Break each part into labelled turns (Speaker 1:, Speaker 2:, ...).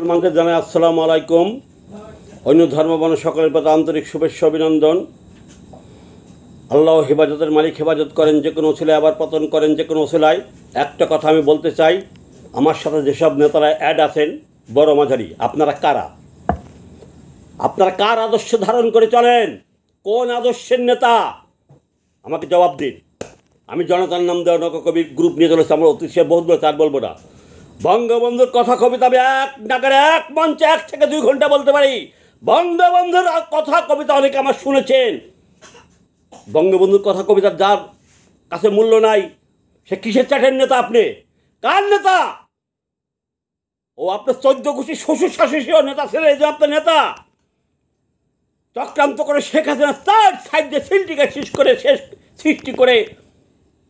Speaker 1: মুসলমানকে জানাই আসসালামু আলাইকুম। অন্য ধর্মবর্ণ সকলের প্রতি আন্তরিক শুভেচ্ছা অভিনন্দন। আল্লাহ হেফাজতের মালিক, হেফাজত করেন যে কোনো ওসিলায়, আবার পতন করেন যে কোনো ওসিলায়। একটা কথা আমি বলতে চাই, আমার সাথে যেসব নেতারা অ্যাড আছেন বড় মাঝারি, আপনারা কারা? আপনারা কার আদর্শ ধারণ করে চলেন? কোন আদর্শের নেতা? আমাকে জবাব দিন। আমি জনতার নাম দেওয়া নককবি গ্রুপ নিয়ে চলেছি, আমরা অতিশয় বহুত বলে তার বলবো না। বঙ্গবন্ধুর কথা কবিতা আমি এক নাগারে এক মঞ্চে 1 থেকে 2 ঘন্টা বলতে পারি। বঙ্গবন্ধুর কথা কবিতা অনেকে আমার শুনেছেন। বঙ্গবন্ধুর কথা কবিতার যার কাছে মূল্য নাই, সে কিসের চাটের নেতা? আপনি কার নেতা? ও আপনার 14 গোষ্ঠী শ্বশুর শাশুড়িও নেতা ছিলেন, এই যে আপনার নেতা। চক্রান্ত করে শেখ হাসিনা তার সাইডে সিন্ডিকেট সৃষ্টি করে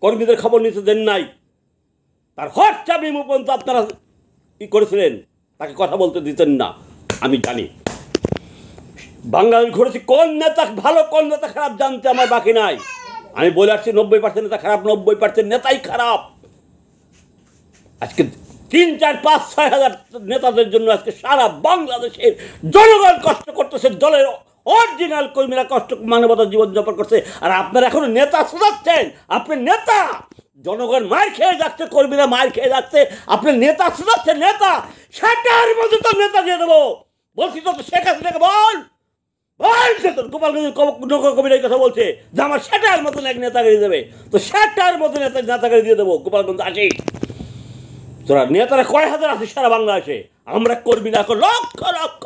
Speaker 1: কর্মীদের খবর নিতে দেন নাই। তার হট চাবি পর্যন্ত আপনারা কী করেছিলেন, তাকে কথা বলতে দিতেন না। আমি জানি বাংলাদেশ ঘুরেছি, কোন নেতা ভালো কোন নেতা খারাপ জানতে আমার বাকি নাই। আমি বলে আসছি 90% নেতা খারাপ, 90% নেতাই খারাপ। আজকে 3, 4, 5, 6 হাজার নেতাদের জন্য আজকে সারা বাংলাদেশের জনগণ কষ্ট করতেছে, দলের অরিজিনাল কর্মীরা কষ্ট মানবতার জীবনযাপন করছে। আর আপনারা এখনো নেতা শোনাচ্ছেন। আপনি নেতা, জনগণ মার খেয়ে যাচ্ছে, কর্মীরা মার খেয়ে যাচ্ছে, আপনি নেতা শোনাচ্ছেন। নেতা সেটার মধ্যে তো নেতা দিয়ে দেবো বলছি তো। শেখ হাসিনাকে বল গোপালগঞ্জের কবির এই কথা বলছে যে আমার সেটার মতন এক নেতাগিরি দেবে, তো সেটার মতন নেতাগিরি দিয়ে দেবো। গোপালগঞ্জ আসি, তোরা নেতারা কয় হাজার আছে সারা বাংলাদেশে, আমরা কর্মীরা এখন লক্ষ লক্ষ,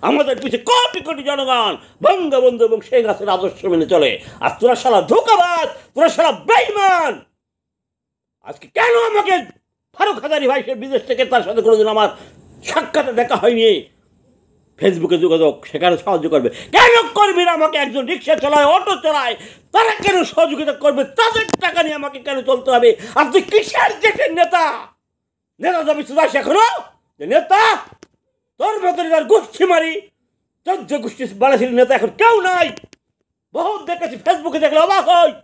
Speaker 1: আমাদের পিছিয়ে কোটি কোটি জনগণ বঙ্গবন্ধু এবং শেখ হাসিনার আদর্শ মেনে চলে। আর তোরা শালা ধোঁকাবাজ, তোরা শালা বেঈমান। আজকে কেন আমাকে ফারুক হাজারি ভাই, সে বিদেশ থেকে, তার সাথে কোনোদিন আমার সাক্ষাতে দেখা হয়নি, ফেসবুকে যোগাযোগ, সেখানে সাহায্য করবে কেন? কর্মীরা আমাকে, একজন রিক্সা চালায়, অটো চালায়, তারা কেন সহযোগিতা করবে? তাদের টাকা নিয়ে আমাকে কেন চলতে হবে? আপনি কিসের দেশের নেতা? নেতা যাবি সুদাস এখনো যে নেতা? তোর মতন তার গোষ্ঠী মারি 14 গোষ্ঠী বানাছিল নেতা এখন কেউ নাই। বহুত দেখেছি, ফেসবুকে দেখলে অবাক হয়।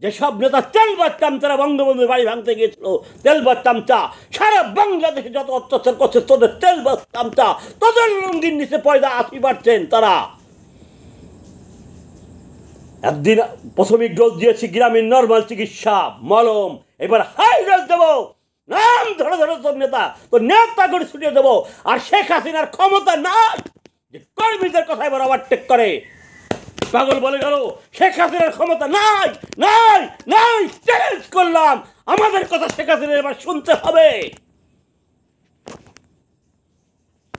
Speaker 1: যেসব নেতা তেলবার চামচারা বঙ্গবন্ধুর বাড়ি ভাঙতে গিয়েছিল, তেলবার চামচা সারা বাংলাদেশে যত অত্যাচার করছে, তোদের তেলবার চামচা, তোদের লুঙ্গির নিচে পয়দা 80%। তারা একদিন প্রাথমিক ডোজ দিয়েছি, গ্রামীণ নর্মাল চিকিৎসা মলম, এবার হাই ডোজ দেবো, নাম ধরে ধরে তোর নেতা, তোর নেতা করে ছুটিয়ে দেবো। আর শেখ হাসিনার ক্ষমতা নাই যে কর্মীদের কথা এবার ওভারটেক করে। পাগল বলে গেল, শেখ হাসিনার ক্ষমতা নাই নাই নাই। চ্যালেঞ্জ করলাম, আমাদের কথা শেখ হাসিনা এবার শুনতে হবে।